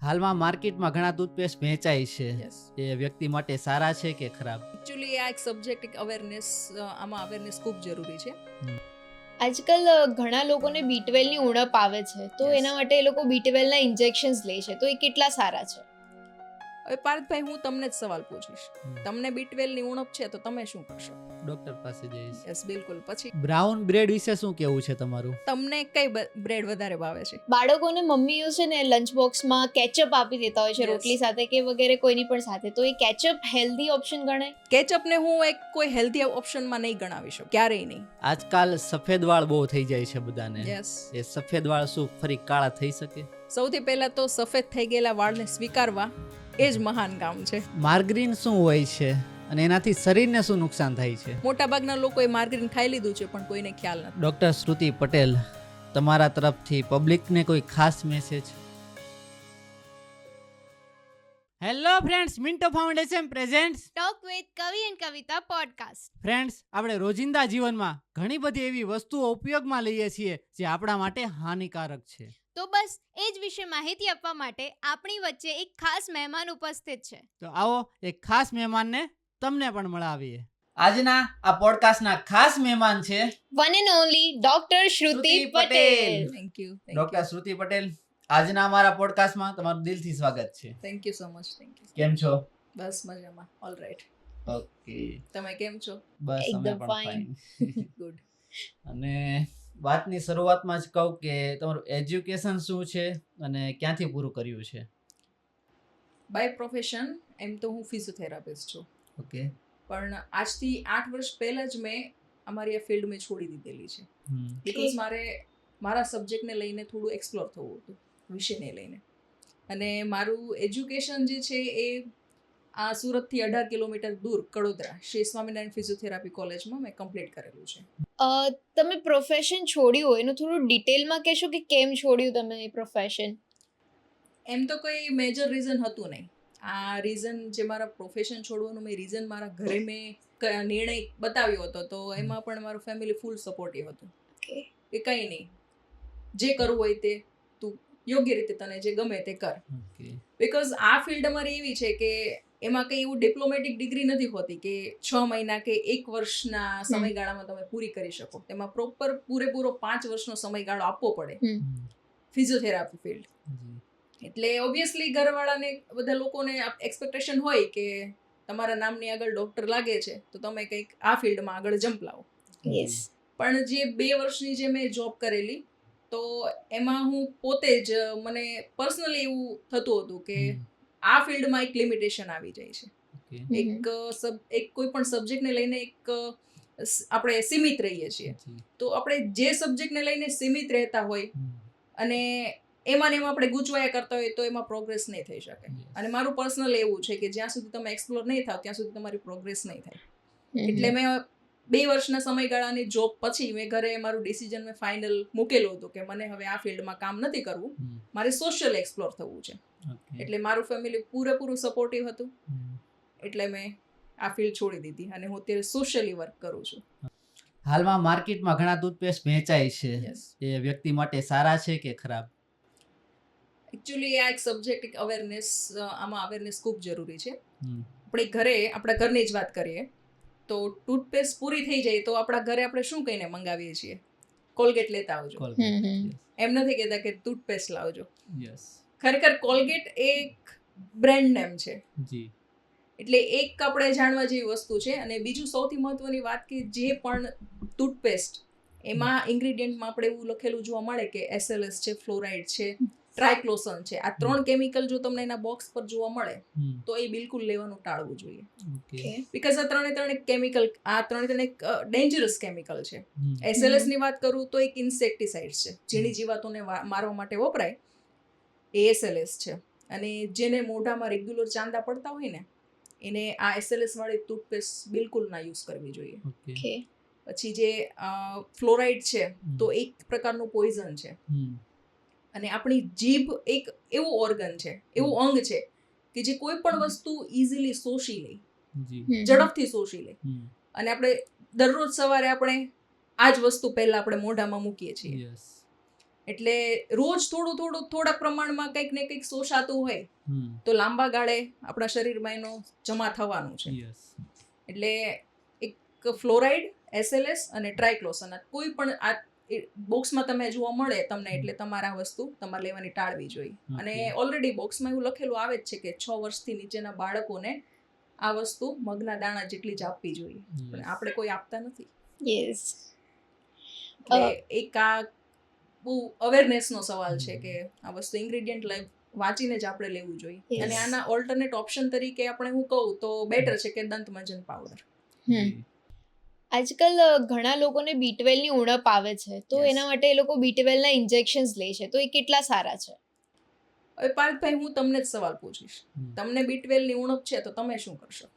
હાલમાં માર્કેટમાં ઘણા ટૂથપેસ્ટ વેચાય છે. યસ એ વ્યક્તિ માટે સારા છે કે ખરાબ? એકચ્યુઅલી આ એક સબ્જેક્ટ એક અવેરનેસ આમાં અવેરનેસ ખૂબ જરૂરી છે. આજકાલ ઘણા લોકોને B12 ની ઉણપ આવે છે તો Yes. એના માટે એ લોકો B12 ના ઇન્જેક્શન્સ લે છે તો એ કેટલા સારા છે? હવે પાર્થભાઈ હું તમને જ સવાલ પૂછીશ, હમ. તમને B12 ની ઉણપ છે તો તમે શું કરશો? ડોક્ટર પાસે જઈશ. યસ બિલકુલ. પછી બ્રાઉન બ્રેડ વિશે શું કેવું છે તમારું? તમને કઈ બ્રેડ વધારે ભાવે છે? બાળકોને મમ્મીઓ છે ને લંચ બોક્સમાં કેચઅપ આપી દેતા હોય છે Yes. રોટલી સાથે કે વગેરે કોઈની પણ સાથે, તો એ કેચઅપ હેલ્ધી ઓપ્શન ગણાય? કેચઅપને હું એક કોઈ હેલ્ધી ઓપ્શનમાં નહીં ગણાવી શકું, ક્યારેય નહીં. આજકાલ સફેદ વાળ બહુ થઈ જાય છે બધાને. યસ એ સફેદ વાળ શું ફરી કાળા થઈ શકે? સૌથી પહેલા તો સફેદ થઈ ગયેલા વાળને સ્વીકારવા એ જ મહાન કામ છે. માર્ગરીન શું હોય છે અને એનાથી શરીરને શું નુકસાન થાય છે? મોટાભાગના લોકોએ માર્ગરીન ખાઈ લીધું છે પણ કોઈને ખ્યાલ નથી. ડોક્ટર શ્રુતિ પટેલ, તમારા તરફથી પબ્લિકને કોઈ ખાસ message? Hello friends, Minto foundation presents talk with કવિ એન્ડ કવિતા પોડકાસ્ટ. ફ્રેન્ડ્સ, આપણે રોજિંદા જીવનમાં ઘણી બધી એવી વસ્તુઓ ઉપયોગમાં લઈએ છીએ જે આપણા માટે હાનિકારક છે. તો બસ એ જ વિશે માહિતી આપવા માટે આપણી વચ્ચે એક ખાસ મહેમાન ઉપસ્થિત છે. તો આવો એક ખાસ મહેમાનને તમને પણ મળાવીએ. આજના આ પોડકાસ્ટના ખાસ મહેમાન છે one and only doctor Shruti Shruti Patel. Patel. Thank you doctor Shruti Patel, આજના અમારા પોડકાસ્ટમાં તમારું દિલથી સ્વાગત છે. Thank you so much. Thank you. કેમ છો? બસ મજામાં. All right. ઓકે, તમે કેમ છો? બસ અમે એકદમ પણ fine. fine. ગુડ. અને વાતની શરૂઆતમાં જ કહું કે તમારું એજ્યુકેશન શું છે અને ક્યાંથી પૂરું કર્યું છે? બાય પ્રોફેશન એમ તો હું ફિઝિયોથેરાપિસ્ટ છું, ઓકે. પણ આજથી 8 વર્ષ પહેલા જ મેં અમારી આ ફિલ્ડ મેં છોડી દીધેલી છે બિકોઝ મારે મારા સબ્જેક્ટને લઈને થોડું એક્સપ્લોર થવું હતું, વિષયને લઈને. અને મારું એજ્યુકેશન જે છે એ આ સુરતથી 18 કિલોમીટર દૂર કડોદરા શ્રી સ્વામિનારાયણ ફિઝિયોથેરાપી કોલેજમાં મેં કમ્પ્લીટ કરેલું છે. તમે પ્રોફેશન છોડ્યું હોય એનું થોડું ડિટેલમાં કહેશો કે કેમ છોડ્યું તમે એ પ્રોફેશન? એમ તો કોઈ મેજર રીઝન હતું નહીં. આ રીઝન જે મારા પ્રોફેશન છોડવાનું મેં રીઝન મારા ઘરે મેં નિર્ણય બતાવ્યો હતો તો એમાં પણ મારું ફેમિલી ફૂલ સપોર્ટિવ હતું કે કંઈ નહીં, જે કરવું હોય તે તું યોગ્ય રીતે તને જે ગમે તે કર. ઓકે. બિકોઝ આ ફિલ્ડ અમારી એવી છે કે એમાં કંઈ એવું ડિપ્લોમેટિક ડિગ્રી નથી હોતી કે 6 મહિના કે 1 વર્ષના સમયગાળામાં તમે પૂરી કરી શકો. તેમાં પ્રોપર પૂરેપૂરો 5 વર્ષનો સમયગાળો આપવો પડે ફિઝિયોથેરાપી ફિલ્ડ. જી. એટલે ઓબ્વિયસલી ઘરવાળાને બધા લોકોને એક્સપેક્ટેશન હોય કે તમારા નામની આગળ ડૉક્ટર લાગે છે તો તમે કંઈક આ ફિલ્ડમાં આગળ જમ્પ લાવો. યસ. પણ જે 2 વર્ષની જે મેં જોબ કરેલી તો એમાં હું પોતે જ મને પર્સનલી એવું થતું હતું કે આ ફિલ્ડમાં એક લિમિટેશન આવી જાય છે. ઓકે. એક કોઈ પણ સબ્જેક્ટને લઈને એક આપણે સીમિત રહીએ છીએ. જી. તો આપણે જે સબ્જેક્ટને લઈને સીમિત રહેતા હોય અને એમાં ને એમાં આપણે ગૂંચવાયા કરતા હોય તો એમાં પ્રોગ્રેસ નહીં થઈ શકે. અને મારું પર્સનલ એવું છે કે જ્યાં સુધી તમે એક્સપ્લોર નહીં થાવ ત્યાં સુધી તમારી પ્રોગ્રેસ નહીં થાય. એટલે મેં 2 વર્ષના સમયગાળાની જોબ પછી મેં ઘરે મારું ડિસિઝન મેં ફાઇનલ મૂકેલું હતું કે મને હવે આ ફિલ્ડમાં કામ નથી કરવું, મારે સોશિયલ એક્સપ્લોર થવું છે. ઓકે. એટલે મારું ફેમિલી પૂરેપૂરું સપોર્ટિવ હતું. એટલે મેં આ ફિલ્ડ છોડી દીધી અને હું અત્યારે સોશિયલી વર્ક કરું છું. હાલમાં માર્કેટમાં ઘણા ટૂથપેસ્ટ વેચાય છે. યસ એ વ્યક્તિ માટે સારા છે કે ખરાબ? એકચ્યુઅલી આ એક સબ્જેક્ટ એક અવેરનેસ આમાં અવેરનેસ ખૂબ જરૂરી છે. હમ. આપણે ઘરે આપણા ઘરની જ વાત કરીએ તો ટૂથપેસ્ટ પૂરી થઈ જાય તો આપણા ઘરે આપણે શું કહીને મંગાવીએ છીએ? કોલગેટ લેતા આવજો. કોલગેટ. એમ નથી કહેતા કે ટૂથપેસ્ટ લાવજો. યસ. ખરેખર કોલગેટ એક બ્રેન્ડ નેમ છે. જી. એટલે એક આપણે જાણવા જેવી વસ્તુ છે. અને બીજું સૌથી મહત્વની વાત કે જે પણ ટૂથપેસ્ટ એમાં ઇન્ગ્રીડિયન્ટમાં આપણે એવું લખેલું જોવા મળે કે SLS છે, ફ્લોરાઇડ છે, ટ્રાયક્લોસન છે, આ 3 કેમિકલ જો તમને એના બોક્સ પર જોવા મળે તો એ બિલકુલ લેવાનું ટાળવું જોઈએ. ઓકે. બીકોઝ આ ત્રણે કેમિકલ એક ડેન્જરસ કેમિકલ છે. SLS ની વાત કરું તો એક ઇન્સેક્ટિસાઇડ છે, ઝીણી જીવાતોને મારવા માટે વપરાય એ SLS છે. અને જેને મોઢામાં રેગ્યુલર ચાંદા પડતા હોય ને એને આ SLS વાળી ટૂથપેસ્ટ બિલકુલ ના યુઝ કરવી જોઈએ. ઓકે. પછી જે ફ્લોરાઇડ છે તો એક પ્રકારનું પોઈઝન છે. અને આપણી જીભ એક એવું ઓર્ગન છે, એવું અંગ છે કે જે કોઈ પણ વસ્તુ ઇઝીલી શોષી લે, જી. ઝડપથી શોષી લે. અને આપણે દરરોજ સવારે આપણે આ જ વસ્તુ પહેલા આપણે મોઢામાં મૂકીએ છીએ. યસ. એટલે રોજ થોડા પ્રમાણમાં કંઈક ને કંઈક શોષાતું હોય હમ તો લાંબા ગાળે આપણા શરીરમાં એનો જમા થવાનું છે. યસ એટલે એક ફ્લોરાઇડ, SLS અને ટ્રાયક્લોસન કોઈ પણ આ બોક્સમાં તમે જોવા મળે તમને એટલે તમારે આ વસ્તુ તમારે લેવાની ટાળવી જોઈએ. અને Okay. ઓલરેડી બોક્સમાં એવું લખેલું આવે જ છે કે 6 વર્ષથી નીચેના બાળકોને આ વસ્તુ મગના દાણા જેટલી જ આપવી જોઈએ, પણ Yes. આપણે કોઈ આપતા નથી. યસ એટલે એક આ બહુ અવેરનેસનો સવાલ છે કે આ વસ્તુ ઇન્ગ્રેડિયન્ટ વાંચીને જ આપણે લેવું જોઈએ. Yes. અને આના ઓલ્ટરનેટ ઓપ્શન તરીકે આપણે હું કહું તો બેટર છે કે દંતમંજન પાવડર. આજકાલ ઘણા લોકોને B12 ની ઉણપ આવે છે, તો Yes. એના માટે એ લોકો B12 ના ઇન્જેક્શન્સ લે છે, તો એ કેટલા સારા છે? હવે પાર્થભાઈ હું તમને જ સવાલ પૂછીશ, તમને B12 ની ઉણપ છે તો તમે શું કરશો?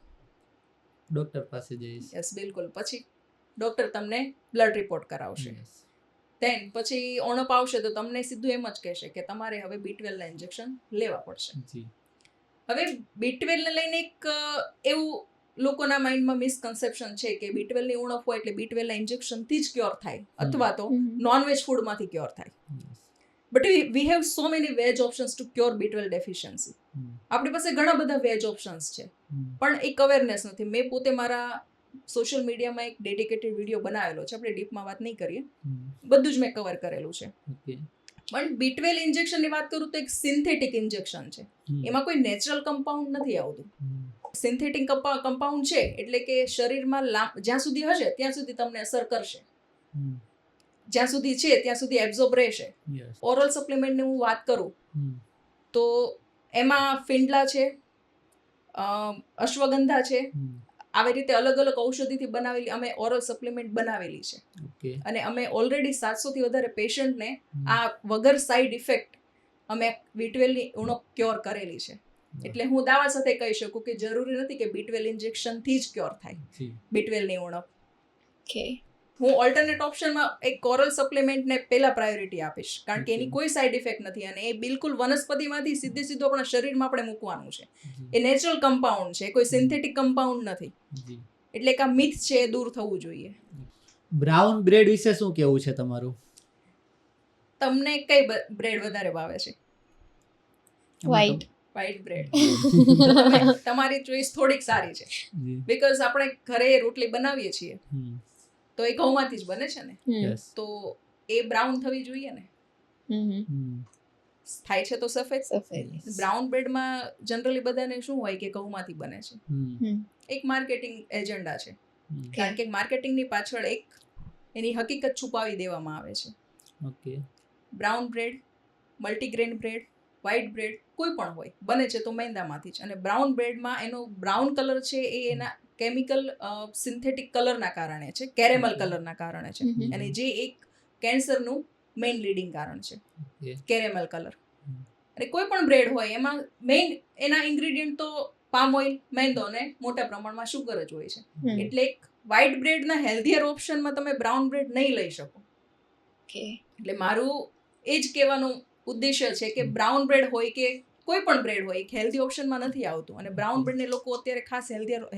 ડોક્ટર પાસે જઈશ. યસ, બિલકુલ. પછી ડોક્ટર તમને બ્લડ રિપોર્ટ કરાવશે. Yes. દેન પછી ઉણપ આવશે તો તમને સીધું એમ જ કહેશે કે તમારે હવે B12 ના ઇન્જેક્શન લેવા પડશે. જી હવે B12 ને લઈને એક એવું લોકોના માઇન્ડમાં મિસકન્સેપ્શન છે કે B12 ની ઉણપ હોય એટલે B12 ના ઇન્જેક્શનથી જ ક્યોર થાય અથવા તો નોનવેજ ફૂડમાંથી ક્યોર થાય. Yes. But we have so many veg options to cure B12 deficiency. આપણી પાસે ઘણા બધા વેજ ઓપ્શન્સ છે, પણ એક અવેરનેસ નથી. મેં પોતે મારા સોશિયલ મીડિયામાં એક ડેડિકેટેડ વિડીયો બનાવેલો છે, આપણે ડીપમાં વાત નહીં કરીએ, બધું જ મેં કવર કરેલું છે. ઓકે પણ B12 ઇન્જેક્શનની વાત કરું તો એક સિન્થેટિક ઇન્જેક્શન છે, એમાં કોઈ નેચરલ કમ્પાઉન્ડ નથી આવતું. સિન્થેટિક કમ્પાઉન્ડ છે એટલે કે શરીરમાં જ્યાં સુધી હશે ત્યાં સુધી તમને અસર કરશે, જ્યાં સુધી છે ત્યાં સુધી એબ્ઝોર્બ રહેશે. યસ ઓરલ સપ્લિમેન્ટની હું વાત કરું તો એમાં ફિંડલા છે, અશ્વગંધા છે, આવી રીતે અલગ અલગ ઔષધિથી બનાવેલી અમે ઓરલ સપ્લિમેન્ટ બનાવેલી છે. ઓકે અને અમે ઓલરેડી 700 થી વધારે પેશન્ટને આ વગર સાઇડ ઇફેક્ટ અમે B12 ની ઉણપ ક્યોર કરેલી છે. એટલે હું દાવા સાથે કહી શકું કે જરૂરી નથી કે B12 ઇન્જેક્શનથી જ ક્યોર થાય જી B12 ની ઉણપ. ઓકે હું ઓલ્ટરનેટ ઓપ્શનમાં એક ઓરલ સપ્લિમેન્ટને પહેલા પ્રાયોરિટી આપીશ, કારણ કે એની કોઈ સાઇડ ઇફેક્ટ નથી અને એ બિલકુલ વનસ્પતિમાંથી સીધું આપણા શરીરમાં આપણે મૂકવાનું છે. એ નેચરલ કમ્પાઉન્ડ છે, કોઈ સિન્થેટિક કમ્પાઉન્ડ નથી. જી એટલે એક આ મિથ છે એ દૂર થવું જોઈએ. બ્રાઉન બ્રેડ વિશે શું કહેવું છે તમારું? તમને કઈ બ્રેડ વધારે ભાવે છે? White. White bread. તમારી ચોઈસ થોડીક સારી છે, જી બીકોઝ આપણે ઘરે રોટલી બનાવીએ છીએ તો એ ઘઉંમાંથી જ બને છે ને, યસ તો એ બ્રાઉન થવી જોઈએ ને. થાય છે તો સફેદ. સફેદ. બ્રાઉન બ્રેડમાં જનરલી બધાને શું હોય કે ઘઉંમાંથી બને છે. એક માર્કેટિંગ એજન્ડા છે, કારણ કે માર્કેટિંગની પાછળ એક એની હકીકત છુપાવી દેવામાં આવે છે. Okay brown bread, multigrain bread, white bread કોઈ પણ હોય બને છે તો મેંદામાંથી જ. અને બ્રાઉન બ્રેડમાં એનો બ્રાઉન કલર છે એ એના કેમિકલ સિન્થેટિક કલરના કારણે છે, કેરેમલ કલરના કારણે છે, અને જે એક કેન્સરનું મેઇન લીડિંગ કારણ છે, ઓકે કેરેમલ કલર. અને કોઈ પણ બ્રેડ હોય એમાં મેઇન એના ઇન્ગ્રેડિયન્ટ તો પામ ઓઇલ, મેંદો ને મોટા પ્રમાણમાં શુગર જ હોય છે. એટલે એક વ્હાઈટ બ્રેડના હેલ્ધીયર ઓપ્શનમાં તમે બ્રાઉન બ્રેડ નહીં લઈ શકો. ઓકે એટલે મારું એ જ કહેવાનો ઉદ્દેશ્ય છે કે બ્રાઉન બ્રેડ હોય કે કોઈ પણ બ્રેડ હોય એક હેલ્ધી ઓપ્શનમાં નથી આવતું, અને બ્રાઉન બ્રેડને લોકો અત્યારે ખાસ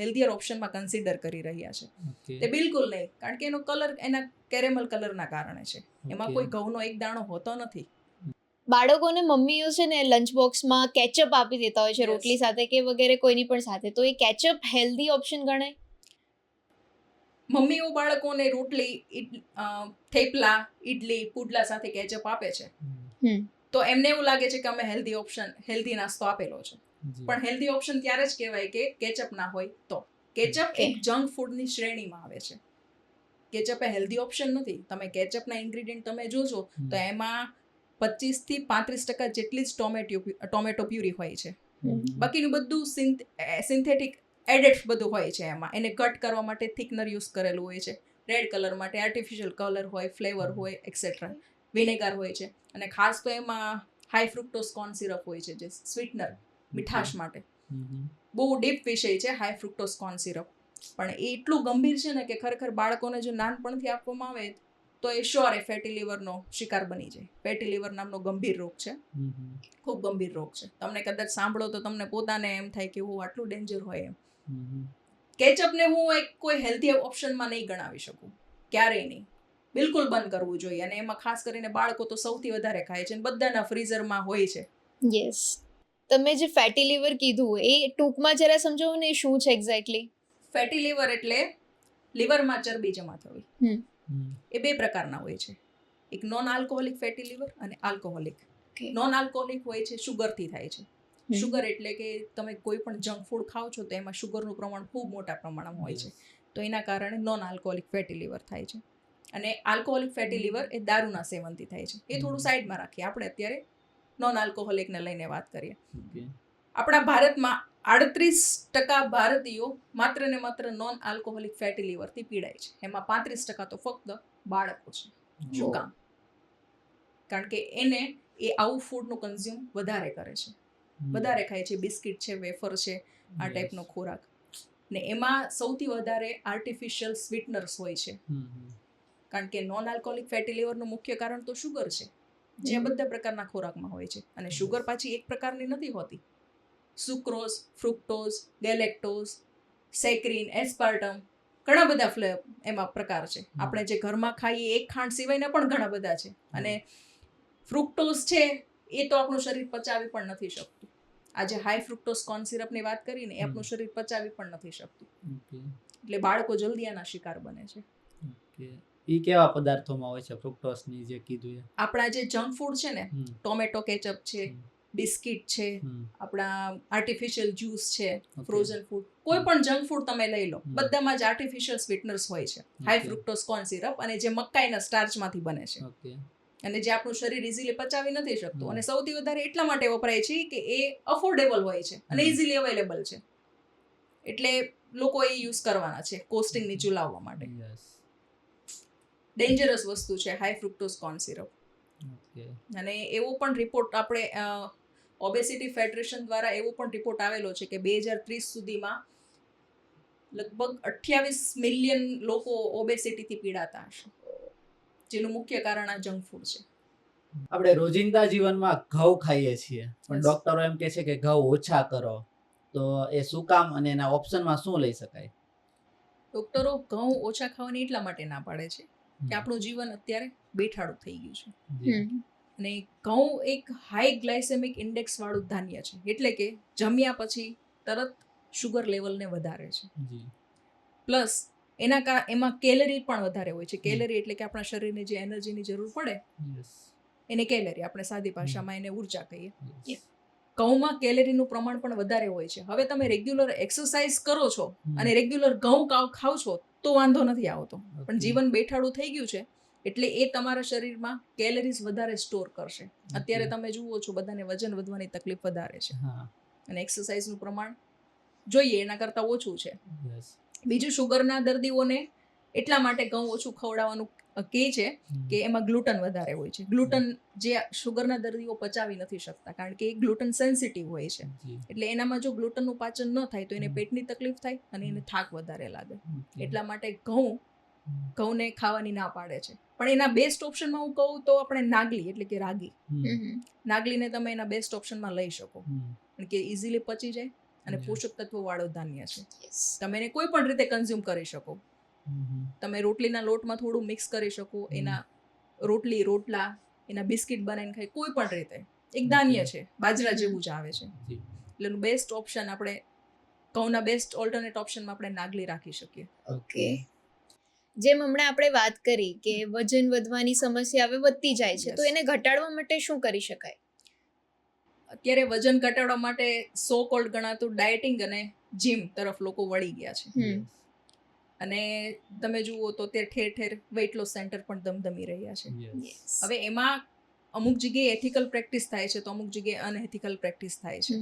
હેલ્ધીયર ઓપ્શનમાં કન્સિડર કરી રહ્યા છે. ઓકે તે બિલકુલ નહીં, કારણ કે એનો કલર એના કેરેમલ કલરના કારણે છે, એમાં Okay. કોઈ ઘઉંનો એક દાણો હોતો નથી. બાળકોને મમ્મીઓ છે ને લંચ બોક્સમાં કેચઅપ આપી દેતા હોય છે Yes. રોટલી સાથે કે વગેરે કોઈની પણ સાથે, તો એ કેચઅપ હેલ્ધી ઓપ્શન ગણાય? મમ્મીઓ બાળકોને રોટલી, થેપલા, ઇડલી, પુડલા સાથે કેચઅપ આપે છે તો એમને એવું લાગે છે કે અમે હેલ્ધી નાસ્તો આપેલો છે. જી પણ હેલ્ધી ઓપ્શન ત્યારે જ કહેવાય કે કેચઅપ ના હોય તો. Ketchup Okay. એક જંક ફૂડની શ્રેણીમાં આવે છે. કેચઅપ એ હેલ્ધી ઓપ્શન નથી. તમે કેચઅપના ઇન્ગ્રેડિયન્ટ તમે જોજો તો એમાં 25 થી 35% જેટલી જ ટોમેટો પ્યુરી હોય છે. બાકીનું બધું સિન્થેટિક એડેડ બધું હોય છે. એમાં એને કટ કરવા માટે થિકનર યુઝ કરેલું હોય છે, રેડ કલર માટે આર્ટિફિશિયલ કલર હોય, ફ્લેવર હોય, એક્સેટ્રા, વિનેગર હોય છે, અને ખાસ તો એમાં હાઈ ફ્રુક્ટોઝ કોર્ન સિરપ હોય છે જે સ્વીટનર, મીઠાશ માટે. બહુ ડીપ વિષય છે હાઈ ફ્રુક્ટોઝ કોર્ન સિરપ, પણ એ એટલું ગંભીર છે ને કે ખરેખર બાળકોને જો નાનપણથી આપવામાં આવે તો એ શ્યોર એ ફેટી લીવરનો શિકાર બની જાય. ફેટી લીવર નામનો ગંભીર રોગ છે, ખૂબ ગંભીર રોગ છે. તમને કદાચ સાંભળો તો તમને પોતાને એમ થાય કે આટલું ડેન્જર હોય એમ. કેચઅપને હું એક કોઈ હેલ્ધી ઓપ્શનમાં નહીં ગણાવી શકું, ક્યારેય નહીં. બિલકુલ બંધ કરવું જોઈએ. અને એમાં ખાસ કરીને બાળકો તો સૌથી વધારે ખાય છે અને બધાના ફ્રીઝરમાં હોય છે. યસ. તમે જે ફેટી લીવર કીધું એ ટૂંકમાં જરા સમજાવો ને, એ શું છે એક્ઝેક્ટલી? ફેટી લીવર એટલે લીવરમાં ચરબી જમા થવી. હમ. એ બે પ્રકારના હોય છે. એક નોન આલ્કોહોલિક ફેટી લીવર અને આલ્કોહોલિક. Okay. નોન આલ્કોહોલિક હોય છે શુગરથી થાય છે. શુગર એટલે કે તમે કોઈ પણ જંક ફૂડ ખાઓ છો તો એમાં શુગરનું પ્રમાણ ખૂબ મોટા પ્રમાણમાં હોય છે, તો એના કારણે નોન આલ્કોહોલિક ફેટી લીવર થાય છે. અને આલ્કોહોલિક ફેટી લીવર એ દારૂના સેવનથી થાય છે. એ થોડું સાઈડમાં રાખીએ, આપણે અત્યારે નોન આલ્કોહોલિકને લઈને વાત કરીએ. Okay. આપણા ભારતમાં 38% ભારતીયો માત્ર ને માત્ર નોન આલ્કોહોલિક ફેટી લીવરથી પીડાય છે. એમાં 35% તો ફક્ત બાળકો છે. શું કામ? કારણ કે એને એ આવું ફૂડનું કન્ઝ્યુમ વધારે કરે છે, વધારે ખાય છે. બિસ્કિટ છે, વેફર છે, આ ટાઈપનો ખોરાક. ને એમાં સૌથી વધારે આર્ટિફિશિયલ સ્વીટનર્સ હોય છે. કારણ કે નોન આલ્કોહોલિક ફેટી લીવરનું મુખ્ય કારણ તો શુગર છે, જે બધા પ્રકારના ખોરાકમાં હોય છે. અને શુગર પાછી એક પ્રકારની નથી હોતી. Sucrose, fructose, galactose, saccharin, aspartame, ઘણા બધા એમાં પ્રકાર છે. આપણે જે ઘરમાં ખાઈએ એક ખાંડ સિવાયના પણ ઘણા બધા છે. અને ફ્રુક્ટોઝ છે એ તો આપણું શરીર પચાવી પણ નથી શકતું. આજે હાઈ ફ્રુક્ટોઝ કોર્ન સિરપની વાત કરીને એ આપણું શરીર પચાવી પણ નથી શકતું. એટલે બાળકો જલ્દી આના શિકાર બને છે. ઈ કેવા પદાર્થોમાં હોય છે ફ્રુક્ટોઝની જે કીધું એ? આપણા જે જંક ફૂડ છે ને, ટોમેટો કેચઅપ છે, બિસ્કિટ છે, આપણા આર્ટિફિશિયલ જ્યુસ છે, ફ્રોઝન ફૂડ, કોઈ પણ જંક ફૂડ તમે લઈ લો, બધામાં જ આર્ટિફિશિયલ સ્વીટનર્સ હોય છે. હાઈ ફ્રુક્ટોઝ કોર્ન સિરપ, અને જે મકાઈના સ્ટાર્ચમાંથી બને છે, અને જે આપણું શરીર ઇઝીલી પચાવી નથી શકતું. અને સૌથી વધારે એટલા માટે વપરાય છે કે એ અફોર્ડેબલ હોય છે અને ઇઝીલી અવેલેબલ છે, એટલે લોકો એ યુઝ કરવાના છે કોસ્ટિંગ નીચું લાવવા માટે. ડેન્જરસ વસ્તુ છે હાઈ ફ્રુક્ટોઝ કોર્ન સિરપ. અને એવો પણ રિપોર્ટ આપણે ઓબેસિટી ફેડરેશન દ્વારા એવો પણ રિપોર્ટ આવેલો છે કે 2030 સુધીમાં લગભગ 28 મિલિયન લોકો ઓબેસિટીથી પીડાતા હશે, જેનું મુખ્ય કારણ આ જંક ફૂડ છે. આપણે રોજિંદા જીવનમાં ઘઉં ખાઈએ છીએ, પણ ડોક્ટરો એમ કહે છે કે ઘઉં ઓછા કરો, તો એ શું કામ અને એના ઓપ્શનમાં શું લઈ શકાય? ડોક્ટરો ઘઉં ઓછા ખાવાની એટલા માટે ના પાડે છે કે આપણું જીવન અત્યારે બેઠાડું થઈ ગયું છે. અને ઘઉં એક હાઈ ગ્લાયસેમિક ઇન્ડેક્સ વાળું ધાન્ય છે, એટલે કે જમ્યા પછી તરત શુગર લેવલને વધારે છે. પ્લસ એમાં કેલરી પણ વધારે હોય છે. કેલરી એટલે કે આપણા શરીરને જે એનર્જીની જરૂર પડે એને કેલરી, આપણે સાદી ભાષામાં એને ઉર્જા કહીએ. ઘઉંમાં કેલરીનું પ્રમાણ પણ વધારે હોય છે. હવે તમે રેગ્યુલર એક્સરસાઇઝ કરો છો અને રેગ્યુલર ઘઉં ખાવ છો તો વાંધો નથી આવતો, પણ જીવન બેઠાડું થઈ ગયું છે એટલે એ તમારા શરીરમાં કેલરીઝ વધારે સ્ટોર કરશે. અત્યારે તમે જુઓ છો બધાને વજન વધવાની તકલીફ વધારે છે, અને એક્સરસાઇઝનું પ્રમાણ જોઈએ એના કરતાં ઓછું છે. બીજું, શુગરના દર્દીઓને એટલા માટે ઘઉં ઓછું ખવડાવવાનું કહે છે કે એમાં ગ્લુટન વધારે હોય છે. ગ્લુટન જે શુગરના દર્દીઓ પચાવી નથી શકતા, કારણ કે એ ગ્લુટન સેન્સિટિવ હોય છે. એટલે એનામાં જો ગ્લુટનનું પાચન ન થાય તો એને પેટની તકલીફ થાય અને એને થાક વધારે લાગે. એટલા માટે ઘઉંને ખાવાની ના પાડે છે. પણ એના બેસ્ટ ઓપ્શનમાં હું કહું તો આપણે નાગલી એટલે કે રાગી, નાગલીને તમે એના બેસ્ટ ઓપ્શનમાં લઈ શકો, કારણ કે ઇઝીલી પચી જાય અને પોષક તત્વો વાળો ધાન્ય છે. તમે એને કોઈ પણ રીતે કન્ઝ્યુમ કરી શકો. તમે રોટલીના લોટમાં થોડું મિક્સ કરી શકો, એના રોટલા, એના બિસ્કિટ બનાવીને ખાઈ, કોઈ પણ રીતે એક ધાન્ય છે, બાજરા જેવું જ આવે છે. એટલે બેસ્ટ ઓપ્શન આપણે ઘઉંના બેસ્ટ ઓલ્ટરનેટ ઓપ્શનમાં આપણે નાગલી રાખી શકીએ. ઓકે. જેમ હમણાં આપણે વાત કરી કે વજન વધવાની સમસ્યા હવે વધતી જાય છે, તો એને ઘટાડવા માટે શું કરી શકાય? અત્યારે વજન ઘટાડવા માટે સો કોલ્ડ ગણાતું ડાયટિંગ અને જીમ તરફ લોકો વળી ગયા છે. અને તમે જુઓ તો તે ઠેર ઠેર વેઇટ લોસ સેન્ટર પણ ધમધમી રહ્યા છે. હવે એમાં અમુક જગ્યાએ એથિકલ પ્રેક્ટિસ થાય છે તો અમુક જગ્યાએ અનએથિકલ પ્રેક્ટિસ થાય છે.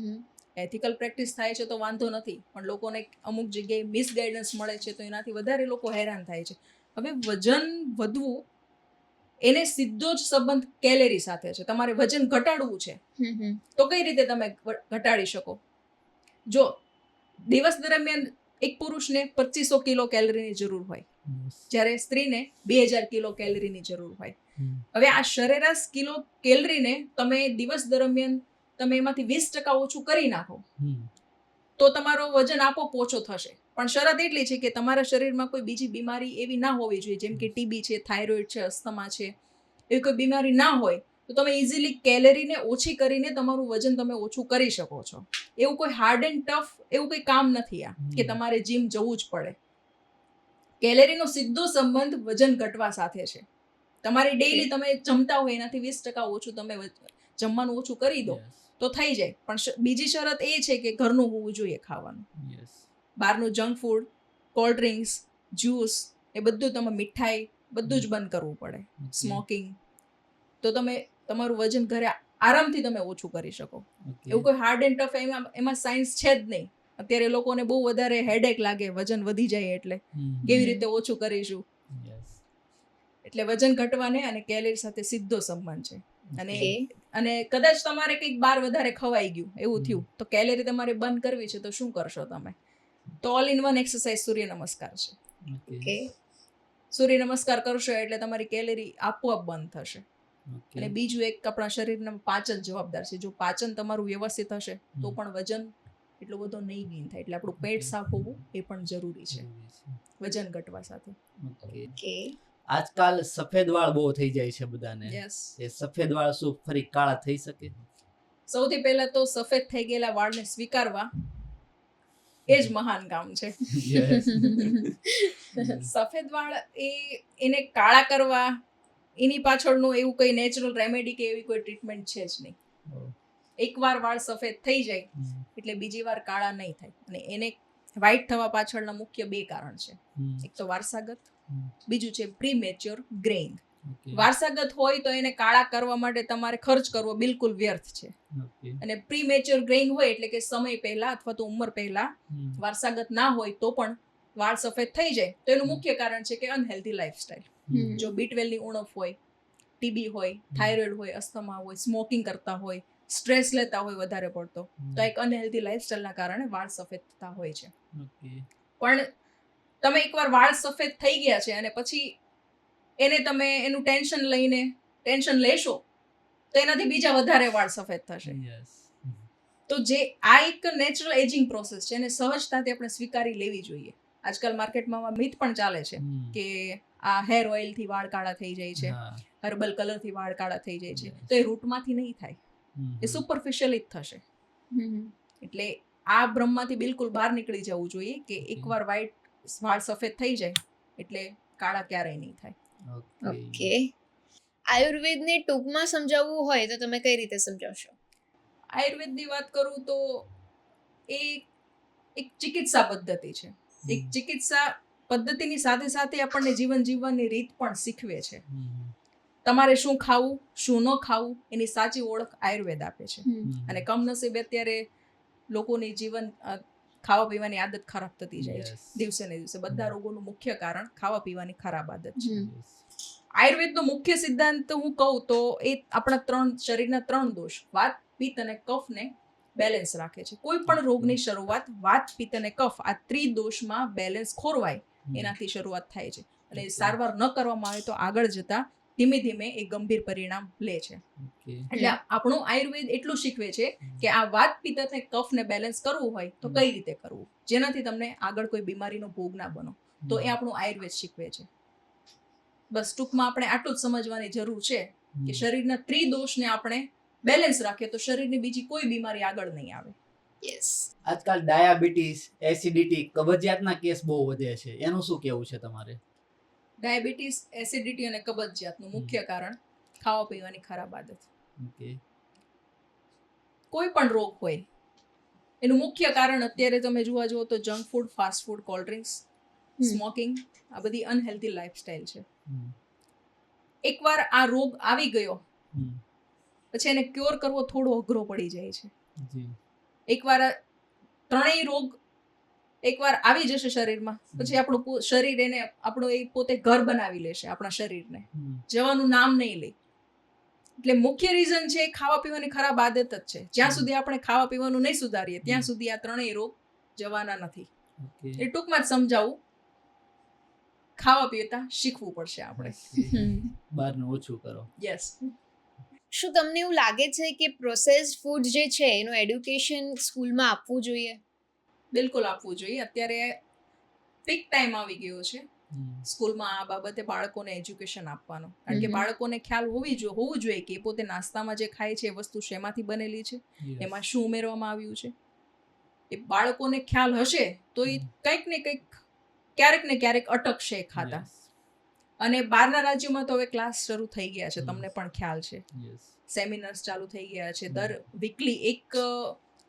એથિકલ પ્રેક્ટિસ થાય છે તો વાંધો નથી, પણ લોકોને અમુક જગ્યાએ મિસગાઈડન્સ મળે છે તો એનાથી વધારે લોકો હેરાન થાય છે. હવે વજન વધવું એને સીધો જ સંબંધ કેલેરી સાથે છે. તમારે વજન ઘટાડવું છે તો કઈ રીતે તમે ઘટાડી શકો? જો દિવસ દરમિયાન એક પુરુષને 2500 કિલો કેલરીની જરૂર હોય, જ્યારે સ્ત્રીને 2000 કિલો કેલરીની જરૂર હોય. હવે આ સરેરાશ કિલો કેલરીને તમે દિવસ દરમિયાન તમે એમાંથી 20% ઓછું કરી નાખો તો તમારો વજન આપોઆપ ઓછો થશે. પણ શરત એટલી છે કે તમારા શરીરમાં કોઈ બીજી બીમારી એવી ના હોવી જોઈએ, જેમ કે ટીબી છે, થાઇરોઇડ છે, અસ્થમા છે, એવી કોઈ બીમારી ના હોય તો તમે ઇઝીલી કેલેરીને ઓછી કરીને તમારું વજન તમે ઓછું કરી શકો છો. એવું કોઈ હાર્ડ એન્ડ ટફ એવું કોઈ કામ નથી આ કે તમારે જીમ જવું જ પડે. કેલેરીનો સીધો સંબંધ વજન ઘટવા સાથે છે. તમારી ડેઈલી તમે જમતા હોય એનાથી 20% ઓછું તમે જમવાનું ઓછું કરી દો તો થઈ જાય. પણ બીજી શરત એ છે કે ઘરનું હોવું જોઈએ ખાવાનું. બહારનું junk food, cold drinks, juice એ બધું તમે મીઠાઈ બધું જ બંધ કરવું પડે. સ્મોકિંગ, તો તમે તમારું વજન ઘરે આરામથી તમે ઓછું કરી શકો. એવું કોઈ હાર્ડ એન્ડ ટફ એમાં સાયન્સ છે જ નહીં. અત્યારે લોકોને બહુ વધારે હેડેક લાગે વજન વધી જાય એટલે કેવી રીતે ઓછું કરીશું. એટલે વજન ઘટવાને અને કેલેરી સાથે સીધો સંબંધ છે. અને કદાચ તમારે કંઈક બાર વધારે ખવાઈ ગયું એવું થયું તો કેલેરી તમારે બંધ કરવી છે તો શું કરશો તમે? તો ઓલ ઇન વન એક્સરસાઇઝ સૂર્ય નમસ્કાર છે. સૂર્ય નમસ્કાર કરશો એટલે તમારી કેલેરી આપોઆપ બંધ થશે. અને બીજું એક આપણા શરીરના પાચન જવાબદાર છે. જો પાચન તમારું વ્યવસ્થિત હશે તો પણ વજન એટલો બધો નહીં ગેઇન થાય. એટલે આપણું પેટ સાફ હોવું એ પણ જરૂરી છે વજન ઘટવા સાથે. આજકાલ સફેદ વાળ બહુ થઈ જાય છે બધાને. એ સફેદ વાળ શું ફરી કાળા થઈ શકે? સૌથી પહેલા તો સફેદ થઈ ગયેલા વાળને સ્વીકારવા એ જ મહાન કામ છે. સફેદ વાળ એને કાળા કરવા એની પાછળનું એવું કોઈ નેચરલ રેમેડી કે એવી કોઈ ટ્રીટમેન્ટ છે જ નહીં. એકવાર વાળ સફેદ થઈ જાય એટલે બીજી વાર કાળા નહીં થાય. અને એને વ્હાઇટ થવા પાછળના મુખ્ય 2 કારણ છે. એક તો વારસાગત, બીજું છે પ્રીમેચ્યોર ગ્રેઇંગ. વારસાગત હોય તો એને કાળા કરવા માટે તમારે ખર્ચ કરવો બિલકુલ વ્યર્થ છે. અને પ્રીમેચ્યોર ગ્રેઇંગ હોય એટલે કે સમય પહેલા અથવા તો ઉંમર પહેલા વારસાગત ના હોય તો પણ વાળ સફેદ થઈ જાય તો એનું મુખ્ય કારણ છે કે અનહેલ્ધી લાઈફસ્ટાઈલ. જો B12 ની ઉણપ હોય, ટીબી હોય, થાઇરોઇડ હોય, અસ્થમા હોય, સ્મોકિંગ કરતા હોય, સ્ટ્રેસ લેતા હોય વધારે પડતો, તો એક અનહેલ્ધી લાઈફસ્ટાઈલના કારણે વાળ સફેદ થતા હોય છે. પણ તમે એકવાર વાળ સફેદ થઈ ગયા છે અને પછી એને તમે એનું ટેન્શન લેશો તો એનાથી બીજા વધારે વાળ સફેદ થશે. તો જે આ એક નેચરલ એજિંગ પ્રોસેસ છે એને સહજતાથી આપણે સ્વીકારી લેવી જોઈએ. આજકાલ માર્કેટમાં મિથ પણ ચાલે છે કે આ હેર ઓઇલ થી વાળ કાળા થઈ જાય છે, હર્બલ કલર થી વાળ કાળા થઈ જાય છે. તો એ રૂટમાંથી નહીં થાય, એ સુપરફિશિયલી જ થશે. એટલે આ ભ્રમમાંથી બિલકુલ બહાર નીકળી જવું જોઈએ કે એકવાર વાળ સફેદ થઈ જાય એટલે કાળા ક્યારેય નહીં થાય. ઓકે. આયુર્વેદને ટૂંકમાં સમજાવવું હોય તો તમે કઈ રીતે સમજાવશો? આયુર્વેદની વાત કરું તો એ એક ચિકિત્સા પદ્ધતિ છે. એક ચિકિત્સા પદ્ધતિની સાથે સાથે આપણને જીવન જીવવાની રીત પણ શીખવે છે. તમારે શું ખાવું, શું ન ખાવું એની સાચી ઓળખ આયુર્વેદ આપે છે. અને કમનસીબે અત્યારે લોકોની ખાવા પીવાની આદત ખરાબ થતી જાય છે દિવસે ને દિવસે. બધા રોગોનું મુખ્ય કારણ ખાવા પીવાની ખરાબ આદત છે. આયુર્વેદનો મુખ્ય સિદ્ધાંત હું કહું તો એ આપણા શરીરના 3 દોષ વાત, પિત્ત અને કફને બેલેન્સ રાખે છે. કોઈ પણ રોગની શરૂઆત વાત, પિત્ત અને કફ આ ત્રિદોષમાં બેલેન્સ ખોરવાય એનાથી શરૂઆત થાય છે. અને સારવાર ન કરવામાં આવે તો આગળ જતા ધીમે ધીમે એ ગંભીર પરિણામ લે છે. એટલે આપણું આયુર્વેદ એટલું શીખવે છે કે આ વાત, પિત્ત અને કફને બેલેન્સ કરવું હોય તો કઈ રીતે કરવું, જેનાથી તમને આગળ કોઈ બીમારીનો ભોગ ના બનો. તો એ આપણું આયુર્વેદ શીખવે છે. બસ ટૂંકમાં આપણે આટલું જ સમજવાની જરૂર છે કે શરીરના ત્રિદોષને આપણે બેલેન્સ રાખીએ તો શરીરની બીજી કોઈ બીમારી આગળ નહીં આવે. આજકાલ ડાયાબિટીસ, એસિડિટી, કબજિયાતના કેસ બહુ વધે છે. એનું શું કહેવું છે તમારે? ડાયાબિટીસ, એસિડિટી અને કબજિયાતનું મુખ્ય કારણ ખાવા પીવાની ખરાબ આદત. કોઈ પણ રોગ હોય એનું મુખ્ય કારણ અત્યારે તમે જોવા જાઓ તો junk food, fast food, cold drinks, smoking, આ બધી અનહેલ્ધી લાઈફસ્ટાઈલ છે. એકવાર આ રોગ આવી ગયો પછી એને ક્યોર કરવો થોડો અઘરો પડી જાય છે. એકવાર 3 રોગ એકવાર આવી જશે શરીરમાં પછી આપણું શરીર એને આપણો એ પોતે ઘર બનાવી લેશે. આપણા શરીરને જવાનું નામ નહીં લે. એટલે મુખ્ય રીઝન છે ખાવા પીવાની ખરાબ આદત જ છે. જ્યાં સુધી આપણે ખાવા પીવાનું નહીં સુધારીએ ત્યાં સુધી આ 3 રોગ જવાના નથી. એ ટૂંકમાં જ સમજાવું, ખાવા પીતા શીખવું પડશે આપણે. બહારનું ઓછું કરો. યસ. શું તમને એવું લાગે છે કે પ્રોસેસ્ડ ફૂડ જે છે એનું એડ્યુકેશન સ્કૂલમાં આપવું જોઈએ? બિલકુલ આપવું જોઈએ. અત્યારે પીક ટાઈમ આવી ગયો છે સ્કૂલમાં આ બાબતે બાળકોને એજ્યુકેશન આપવાનું, કારણ કે બાળકોને ખ્યાલ હોવું જોઈએ કે પોતે નાસ્તામાં જે ખાય છે એ વસ્તુ શેમાંથી બનેલી છે, એમાં શું ઉમેરવામાં આવ્યું છે. એ બાળકોને ખ્યાલ હશે તો એ કંઈક ને કંઈક ક્યારેક ને ક્યારેક અટકશે એ ખાતા. અને બહારના રાજ્યોમાં તો હવે ક્લાસ શરૂ થઈ ગયા છે, તમને પણ ખ્યાલ છે, સેમિનાર્સ ચાલુ થઈ ગયા છે. દર વીકલી એક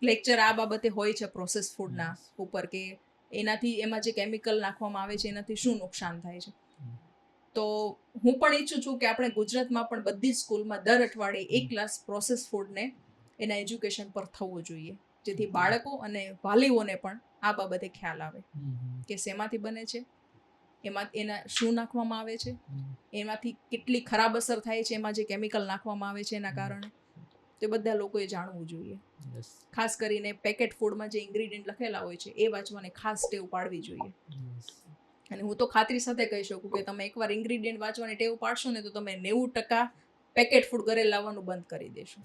લેક્ચર આ બાબતે હોય છે પ્રોસેસ ફૂડના ઉપર, કે એનાથી એમાં જે કેમિકલ નાખવામાં આવે છે એનાથી શું નુકસાન થાય છે. તો હું પણ ઈચ્છું છું કે આપણે ગુજરાતમાં પણ બધી જ સ્કૂલમાં દર અઠવાડિયે એક ક્લાસ પ્રોસેસ ફૂડને એના એજ્યુકેશન પર થવો જોઈએ, જેથી બાળકો અને વાલીઓને પણ આ બાબતે ખ્યાલ આવે કે શેમાંથી બને છે, એમાં એના શું નાખવામાં આવે છે, એમાંથી કેટલી ખરાબ અસર થાય છે એમાં જે કેમિકલ નાખવામાં આવે છે એના કારણે. તે બધા લોકોએ જાણવું જોઈએ. ખાસ કરીને પેકેટ ફૂડમાં જે ઇન્ગ્રીડિયન્ટ લખેલા હોય છે એ વાંચવાની ખાસ ટેવ પાડવી જોઈએ. અને હું તો ખાતરી સાથે કહી શકું કે તમે એકવાર ઇન્ગ્રીડિયન્ટ વાંચવાની ટેવ પાડશો ને તો તમે 90% પેકેટ ફૂડ ઘરે લાવવાનું બંધ કરી દેશો.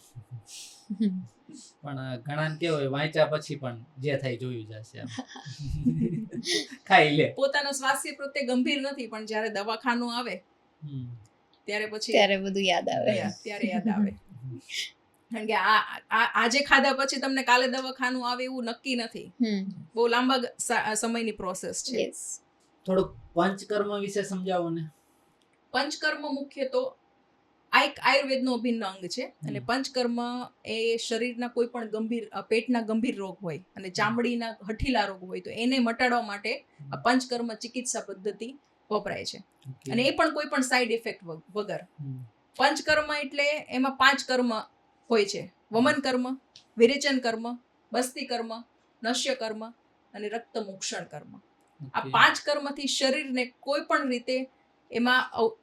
પણ ઘણાને કેવું હોય, વાંચ્યા પછી પણ જે થાય જોયું જશે, ખાઈ લે. પોતાના સ્વાસ્થ્ય પ્રત્યે ગંભીર નથી, પણ જ્યારે દવાખાનું આવે ત્યારે પછી ત્યારે બધું યાદ આવે. ત્યારે યાદ આવે. કારણ કે આજે ખાધા પછી તમને કાલે દવાખાનું આવે એવું નક્કી નથી. બહુ લાંબા સમયની પ્રોસેસ છે. થોડુંક પંચકર્મ વિશે સમજાવો ને. પંચકર્મ મુખ્ય તો આ એક આયુર્વેદનો અભિન્ન અંગ છે. અને પંચકર્મ એ શરીરના કોઈ પણ પેટના ગંભીર રોગ હોય અને ચામડીના હઠીલા રોગ હોય તો એને મટાડવા માટે આ પંચકર્મ ચિકિત્સા પદ્ધતિ વપરાય છે. અને એ પણ કોઈ પણ સાઈડ ઇફેક્ટ વગર. પંચકર્મ એટલે એમાં 5 કર્મ હોય છે: વમન કર્મ, વિરેચન કર્મ, બસ્તી કર્મ, નશ્ય કર્મ અને રક્તમોક્ષણ કર્મ. આ 5 કર્મથી શરીરને કોઈ પણ રીતે એમાં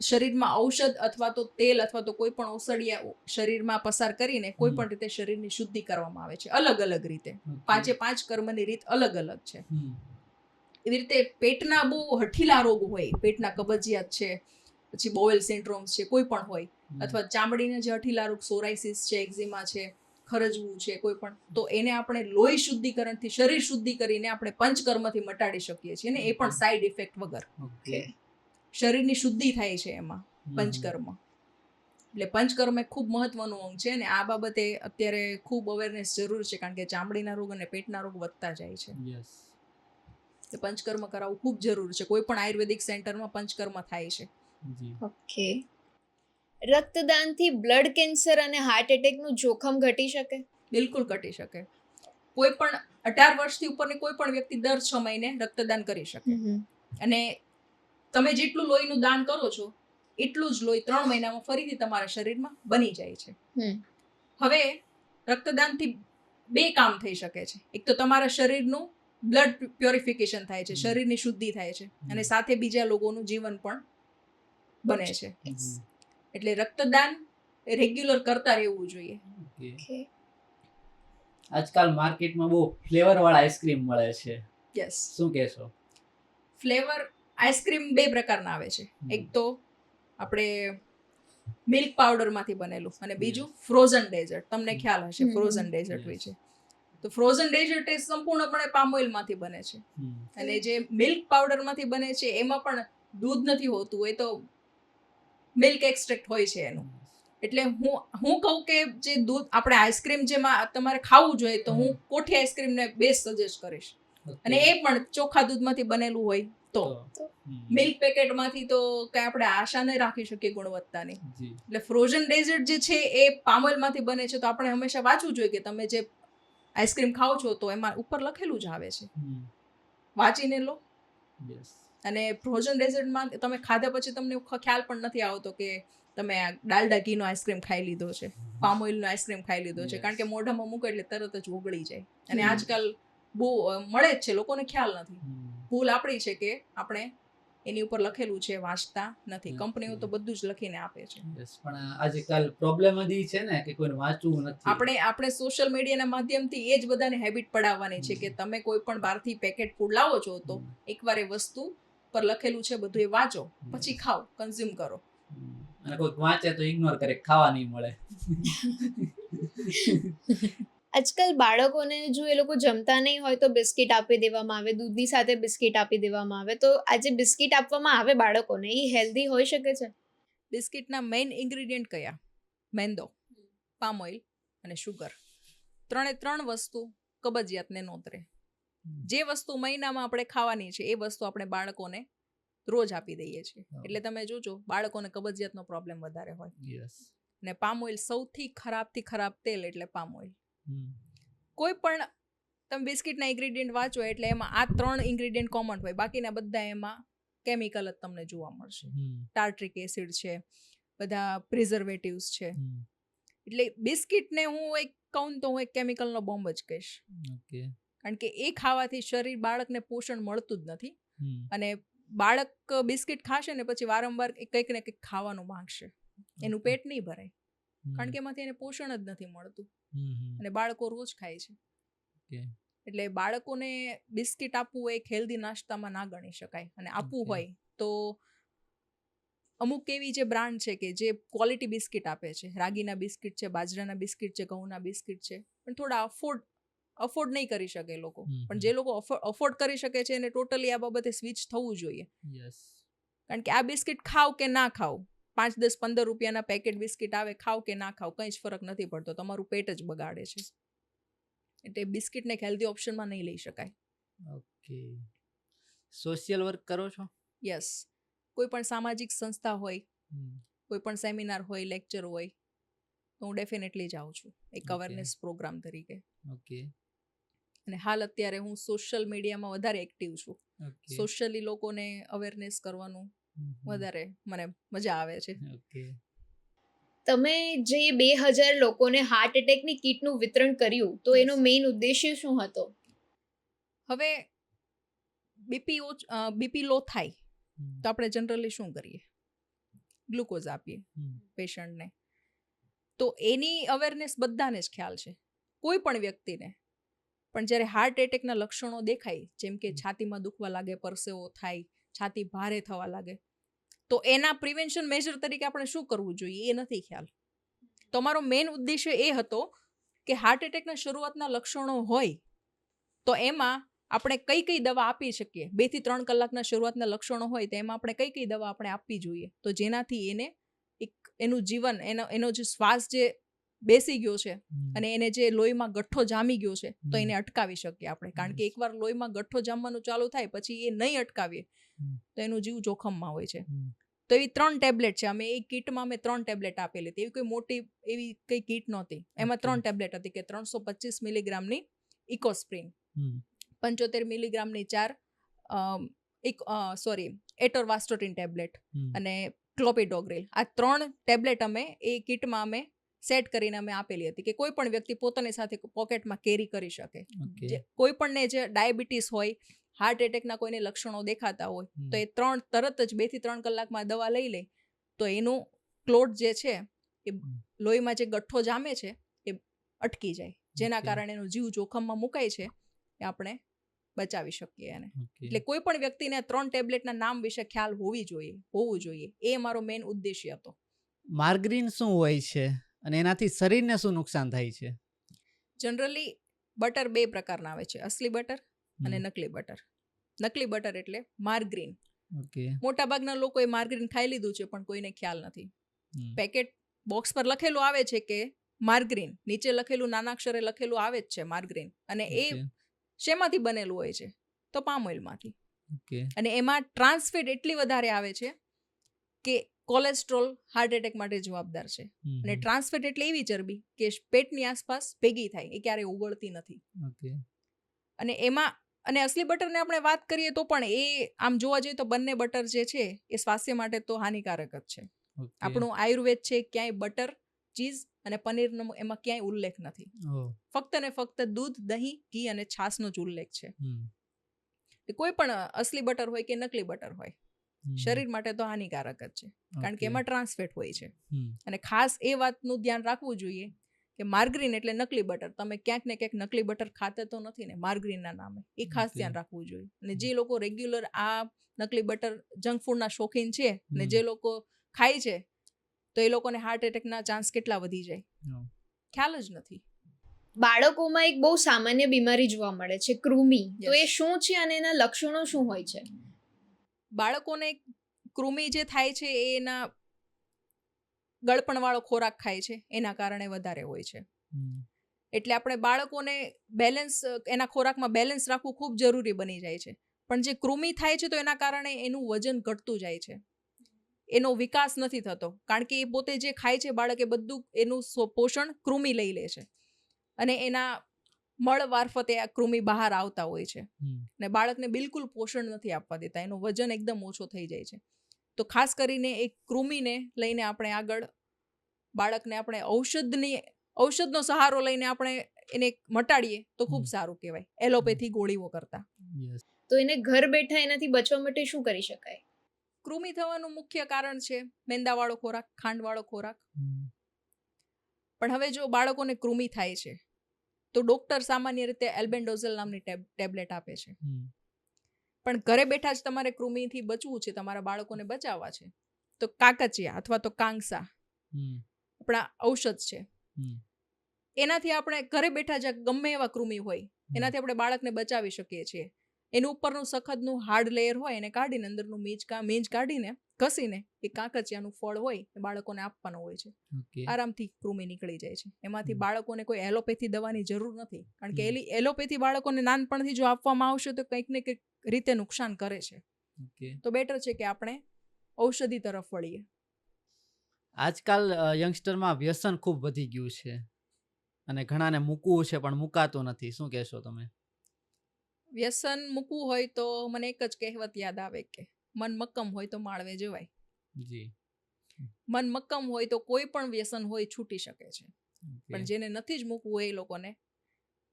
શરીરમાં ઔષધ અથવા તો તેલ અથવા તો કોઈ પણ ઔષધિયા શરીરમાં પસાર કરીને કોઈ પણ રીતે શરીરની શુદ્ધિ કરવામાં આવે છે, અલગ અલગ રીતે. 5 કર્મની રીત અલગ અલગ છે. એવી રીતે પેટના બહુ હઠીલા રોગ હોય, પેટના કબજિયાત છે, પછી બોવેલ સિન્ડ્રોમ્સ છે, કોઈ પણ હોય, અથવા ચામડીના જે હઠીલા રોગ સોરાઇસિસ છે, એક્ઝિમા છે, ખરજવું છે, કોઈ પણ, તો એને આપણે લોહી શુદ્ધિકરણથી, શરીર શુદ્ધિ કરીને આપણે પંચકર્મથી મટાડી શકીએ છીએ, ને એ પણ સાઈડ ઇફેક્ટ વગર. શરીરની શુદ્ધિ થાય છે એમાં પંચકર્મ. એટલે પંચકર્મ એ ખૂબ મહત્વનું અંગ છે અને આ બાબતે અત્યારે ખૂબ અવેરનેસ જરૂર છે, કારણ કે ચામડીના રોગ અને પેટના રોગ વધતા જાય છે. પંચકર્મ કરાવવું ખૂબ જરૂર છે. કોઈ પણ આયુર્વેદિક સેન્ટરમાં પંચકર્મ થાય છે. ઓકે. રક્તદાનથી બ્લડ કેન્સર અને હાર્ટ એટેકનું જોખમ ઘટી શકે? બિલકુલ ઘટી શકે. કોઈ પણ 18 વર્ષથી ઉપરની કોઈ પણ વ્યક્તિ દર 6 મહિને રક્તદાન કરી શકે. અને તમે જેટલું લોહીનું દાન કરો છો એટલું જ લોહી 3 મહિનામાં ફરીથી તમારા શરીરમાં બની જાય છે. હવે રક્તદાનથી 2 કામ થઈ શકે છે. એક તો તમારા શરીરનું બ્લડ પ્યોરિફિકેશન થાય છે, શરીરની શુદ્ધિ થાય છે, અને સાથે બીજા લોકોનું જીવન પણ બને છે. એટલે રક્તદાન રેગ્યુલર કરતા રહેવું જોઈએ. આજકાલ માર્કેટમાં બહુ ફ્લેવર વાળા આઈસ્ક્રીમ મળે છે. યસ. શું કહેશો? ફ્લેવર આઈસ્ક્રીમ 2 પ્રકારના આવે છે. એક તો આપણે મિલ્ક પાવડરમાંથી બનેલું અને બીજું ફ્રોઝન ડેઝર્ટ. તમને ખ્યાલ હશે ફ્રોઝન ડેઝર્ટ હોય છે. તો ફ્રોઝન ડેઝર્ટ એ સંપૂર્ણપણે પામ ઓઇલમાંથી બને છે. અને જે મિલ્ક પાવડરમાંથી બને છે એમાં પણ દૂધ નથી હોતું, એ તો મિલ્ક એક્સ્ટ્રેક્ટ હોય છે એનું. એટલે હું કહું કે જે દૂધ આપણે આઈસ્ક્રીમ જેમાં તમારે ખાવું જોઈએ તો હું કોઠી આઈસ્ક્રીમને બેસ્ટ સજેસ્ટ કરીશ. અને એ પણ ચોખ્ખા દૂધમાંથી બનેલું હોય તો. મિલ્ક પેકેટમાંથી તો કઈ આપણે આશા નહીં રાખી શકીએ ગુણવત્તાની. એટલે ફ્રોઝન ડેઝર્ટ જે છે એ પામ ઓઇલમાંથી બને છે, તો આપણે હંમેશા વાંચવું જોઈએ કે તમે જે આઈસ્ક્રીમ ખાઓ છો તો એમાં ઉપર લખેલું જ આવે છે, વાંચીને લો. અને ફ્રોઝન ડેઝર્ટમાં તમે ખાધા પછી તમને ખ્યાલ પણ નથી આવતો કે તમે આ ડાલડા ઘીનો આઈસ્ક્રીમ ખાઈ લીધો છે, પામ ઓઇલનો આઈસ્ક્રીમ ખાઈ લીધો છે, કારણ કે મોઢામાં મૂકો એટલે તરત જ ઓગળી જાય. અને આજકાલ બહુ મળે જ છે, લોકોને ખ્યાલ નથી. ભૂલ આપણી છે કે આપણે એની ઉપર લખેલું છે વાંચતા નથી. કંપનીઓ તો બધું જ લખીને આપે છે. પણ આજકાલ પ્રોબ્લેમ જ છે ને કે કોઈને વાંચવું નથી. આપણે સોશિયલ મીડિયાના માધ્યમથી એ જ બધાને હેબિટ પડાવવાની છે કે તમે કોઈ પણ બહારથી પેકેટ ફૂડ લાવો છો તો એકવાર એ વસ્તુ પર લખેલું છે બધું એ વાંચો, પછી ખાઓ, કન્ઝ્યુમ કરો. અને કોઈ વાંચે તો ઇગ્નોર કરે, ખાવા નહીં મળે. આજકાલ બાળકોને જો એ લોકો જમતા નહીં હોય તો બિસ્કિટ આપી દેવામાં આવે, દૂધની સાથે બિસ્કિટ આપી દેવામાં આવે, તો આ જે બિસ્કિટ આપવામાં આવે બાળકોને એ હેલ્ધી હોઈ શકે છે? બિસ્કિટના મેઇન ઇન્ગ્રીડિયન્ટ કયા? મેંદો, પામ ઓઇલ અને શુગર. ત્રણ વસ્તુ કબજિયાતને નોતરે. જે વસ્તુ મહિનામાં આપણે ખાવાની છે એ વસ્તુ આપણે બાળકોને રોજ આપી દઈએ છીએ. એટલે તમે જોજો બાળકોને કબજિયાતનો પ્રોબ્લેમ વધારે હોય. યસ. ને પામ ઓઇલ સૌથી ખરાબથી ખરાબ તેલ એટલે પામ ઓઇલ. કોઈ પણ તમે બિસ્કિટના ઇન્ગ્રીડિયન્ટ વાંચો એટલે એમાં આ 3 ઇન્ગ્રીડિયન્ટ કોમન હોય, બાકીના બધા એમાં કેમિકલ જ તમને જોવા મળશે. ટાર્ટ્રિક એસિડ છે, બધા પ્રિઝર્વેટિવ્સ છે. એટલે બિસ્કિટને હું એક કહું તો હું એક કેમિકલનો બોમ્બ જ કહીશ. ઓકે. કારણ કે એ ખાવાથી બાળકને પોષણ મળતું જ નથી. અને બાળક બિસ્કિટ ખાશે ને પછી વારંવાર કંઈક ને કંઈક ખાવાનું માંગશે. એનું પેટ નહીં ભરાય કારણ કે એમાંથી એને પોષણ જ નથી મળતું. અને બાળકો રોજ ખાય છે. એટલે બાળકોને બિસ્કિટ આપવું એક હેલ્ધી નાસ્તામાં ના ગણી શકાય. અને આપવું હોય તો અમુક એવી જે બ્રાન્ડ છે કે જે ક્વોલિટી બિસ્કિટ આપે છે. રાગીના બિસ્કિટ છે, બાજરાના બિસ્કિટ છે, ઘઉંના બિસ્કિટ છે, પણ થોડા અફોર્ડ નહીં કરી શકે લોકો. પણ જે લોકો અફોર્ડ કરી શકે છે એને ટોટલી આ બાબતે સ્વિચ થવું જોઈએ. કારણ કે આ બિસ્કિટ ખાવ કે ના ખાવ, 5, 10, 15 રૂપિયાના પેકેટ બિસ્કિટ આવે, ખાવ કે ના ખાવ કંઈ જ ફરક નથી પડતો. તમારું પેટ જ બગાડે છે. એટલે બિસ્કિટને એક હેલ્ધી ઓપ્શનમાં નહીં લઈ શકાય. ઓકે. સોશિયલ વર્ક કરો છો? યસ. કોઈ પણ સામાજિક સંસ્થા હોય, કોઈ પણ સેમિનાર હોય, લેક્ચર હોય, તો હું ડેફિનેટલી જાઉં છું એક અવેરનેસ પ્રોગ્રામ તરીકે. ઓકે. અને હાલ અત્યારે હું સોશિયલ મીડિયામાં વધારે એક્ટિવ છું. સોશિયલી લોકોને અવેરનેસ કરવાનું વધારે મને મજા આવે છે. ઓકે. તમે જે 2000 લોકોને હાર્ટ એટેકની કીટનું વિતરણ કર્યું, તો એનો મેઇન ઉદ્દેશ્ય શું હતો? હવે બીપી લો થાય તો આપણે જનરલી શું કરીએ? ગ્લુકોઝ આપીએ પેશન્ટને. તો એની અવેરનેસ બધાને જ ખ્યાલ છે, કોઈ પણ વ્યક્તિને. પણ જ્યારે હાર્ટ એટેકના લક્ષણો દેખાય, જેમ કે છાતીમાં દુખવા લાગે, પરસેવો થાય, છાતી ભારે થવા લાગે, તો એના પ્રિવેન્શન મેજર તરીકે આપણે શું કરવું જોઈએ એ નથી ખ્યાલ. તો અમારો મેઇન ઉદ્દેશ્ય એ હતો કે હાર્ટ એટેકના શરૂઆતના લક્ષણો હોય તો એમાં આપણે કઈ દવા આપી શકીએ. 2 થી 3 કલાકના શરૂઆતના લક્ષણો હોય તો એમાં આપણે કઈ દવા આપણે આપવી જોઈએ, તો જેનાથી એને એનું જીવન, એનો જે શ્વાસ જે બેસી ગયો છે અને એને જે લોહીમાં ગઠ્ઠો જામી ગયો છે તો એને અટકાવી શકીએ આપણે. કારણ કે એકવાર લોહીમાં ગઠ્ઠો જામવાનું ચાલુ થાય પછી એ નહીં અટકાવીએ તો એનું જીવ જોખમમાં હોય છે. તો એવી 3 ટેબ્લેટ છે. અમે એ કીટમાં 3 ટેબ્લેટ આપેલી હતી. એવી કોઈ મોટી એવી કઈ કીટ નહોતી. એમાં 3 ટેબ્લેટ હતી કે 325 મિલીગ્રામની ઇકોસ્પ્રિન, 75 મિલીગ્રામની 4 એટોરવાસ્ટોટિન ટેબ્લેટ અને ક્લોપિડોગ્રેલ. આ 3 ટેબ્લેટ અમે એ કીટમાં અમે સેટ કરીને અમે આપેલી હતી કે કોઈ પણ વ્યક્તિ પોતાની સાથે પોકેટમાં કેરી કરી શકે. કોઈ પણને જે ડાયાબિટીસ હોય, હાર્ટ એટેકના કોઈને લક્ષણો દેખાતા હોય તો એ તરત જ 2 થી 3 કલાકમાં દવા લઈ લે તો એનું ક્લોટ જે છે એ લોહીમાં જે ગઠ્ઠો જામે છે એ અટકી જાય, જેના કારણે એનો જીવ જોખમમાં મુકાય છે, એ આપણે બચાવી શકીએ એને. એટલે કોઈ પણ વ્યક્તિને 3 ટેબ્લેટના નામ વિશે ખ્યાલ હોવું જોઈએ. એ મારો મેઇન ઉદ્દેશ્ય હતો. માર્ગરીન શું હોય છે અને એનાથી શરીરને શું નુકસાન થાય છે? જનરલી બટર 2 પ્રકારના આવે છે, અસલી બટર અને નકલી બટર. નકલી બટર એટલે માર્ગરીન. મોટાભાગના લોકોએ માર્ગરીન ખાઈ લીધું છે પણ કોઈને ખ્યાલ નથી. પેકેટ બોક્સ પર લખેલું આવે છે કે માર્ગરીન, નીચે લખેલું નાના અક્ષરે લખેલું આવે જ છે માર્ગરીન. અને એ શેમાંથી બનેલું હોય છે? તો પામ ઓઇલમાંથી. અને એમાં ટ્રાન્સફેટ એટલી વધારે આવે છે કે કોલેસ્ટ્રોલ હાર્ટ એટેક માટે જવાબદાર છે. અને ટ્રાન્સફેટ એટલે એવી ચરબી કે પેટની આસપાસ ભેગી થાય, એ ક્યારેય ઓગળતી નથી. અને એમાં અને અસલી બટરને આપણે વાત કરીએ તો પણ એ આમ જોવા જઈએ તો બંને બટર જે છે એ સ્વાસ્થ્ય માટે તો હાનિકારક જ છે. આપણું આયુર્વેદ છે, ક્યાંય બટર, ચીઝ અને પનીરનો એમાં ક્યાંય ઉલ્લેખ નથી. ફક્ત ને ફક્ત દૂધ, દહીં, ઘી અને છાશનો જ ઉલ્લેખ છે. કોઈ પણ અસલી બટર હોય કે નકલી બટર હોય, શરીર માટે તો હાનિકારક જ છે, કારણ કે એમાં ટ્રાન્સફેટ હોય છે. અને ખાસ એ વાતનું ધ્યાન રાખવું જોઈએ કે માર્ગરીન એટલે નકલી બટર. તમે ક્યાંક ને ક્યાંક નકલી બટર ખાતા તો નથી ને માર્ગરીનના નામે, એ ખાસ ધ્યાન રાખવું જોઈએ. અને જે લોકો રેગ્યુલર આ નકલી બટર જંક ફૂડના શોખીન છે ને જે લોકો ખાય છે તો એ લોકોને હાર્ટ એટેકના ચાન્સ કેટલા વધી જાય ખ્યાલ જ નથી. બાળકોમાં એક બહુ સામાન્ય બીમારી જોવા મળે છે કૃમિ. તો એ Yes. શું છે અને એના લક્ષણો શું હોય છે? બાળકોને કૃમિ જે થાય છે એ એના ગળપણવાળો ખોરાક ખાય છે એના કારણે વધારે હોય છે. એટલે આપણે બાળકોને બેલેન્સ એના ખોરાકમાં બેલેન્સ રાખવું ખૂબ જરૂરી બની જાય છે. પણ જે કૃમિ થાય છે તો એના કારણે એનું વજન ઘટતું જાય છે, એનો વિકાસ નથી થતો, કારણ કે એ પોતે જે ખાય છે બાળક એ બધું એનું પોષણ કૃમિ લઈ લે છે અને એના મળ મારફતે આ કૃમિ બહાર આવતા હોય છે અને બાળકને બિલકુલ પોષણ નથી આપવા દેતા, એનું વજન એકદમ ઓછો થઈ જાય છે. તો ખાસ કરીને એ કૃમિને લઈને આપણે આગળ બાળકને આપણે ઔષધનો સહારો લઈને આપણે એને મટાડીએ તો ખૂબ સારું કહેવાય એલોપેથી ગોળીઓ કરતા. તો એને ઘર બેઠા એનાથી બચવા માટે શું કરી શકાય? કૃમિ થવાનું મુખ્ય કારણ છે મેંદાવાળો ખોરાક, ખાંડવાળો ખોરાક. પણ હવે જો બાળકોને કૃમિ થાય છે તો ડોક્ટર સામાન્ય રીતે એલ્બેન્ડોઝોલ નામની ટેબ્લેટ આપે છે. પણ ઘરે બેઠા જ તમારે કૃમિથી બચવું છે, તમારા બાળકોને બચાવવા છે, તો કાકચિયા અથવા તો કાંગસા આપણા ઔષધ છે, એનાથી આપણે ઘરે બેઠા જ ગમે એવા કૃમિ હોય એનાથી આપણે બાળકને બચાવી શકીએ છીએ. એનું ઉપરનું સખતનું હાર્ડ લેયર હોય એને કાઢીને અંદરનું મીંજ કાઢીને ઘસીને એ કાંકચિયાનું ફળ હોય એ બાળકોને આપવાનું હોય છે. આરામથી કૃમિ નીકળી જાય છે. એમાંથી બાળકોને કોઈ એલોપેથી દવાની જરૂર નથી, કારણ કે એલોપેથી બાળકોને નાનપણથી જો આપવામાં આવશે તો કંઈક ને કંઈક રીતે નુકસાન કરે છે. તો બેટર છે કે આપણે ઔષધિ તરફ વળીએ. આજકાલ યંગસ્ટરમાં વ્યસન ખૂબ વધી ગયું છે અને ઘણાને મૂકવું છે પણ મુકાતું નથી. શું કહેશો તમે? વ્યસન મૂકવું હોય તો મને એક જ કહેવત યાદ આવે કે મન મક્કમ હોય તો માળવે જવાય. જી. મન મક્કમ હોય તો કોઈ પણ વ્યસન હોય છૂટી શકે છે. પણ જેને નથી જ મૂકવું એ લોકોને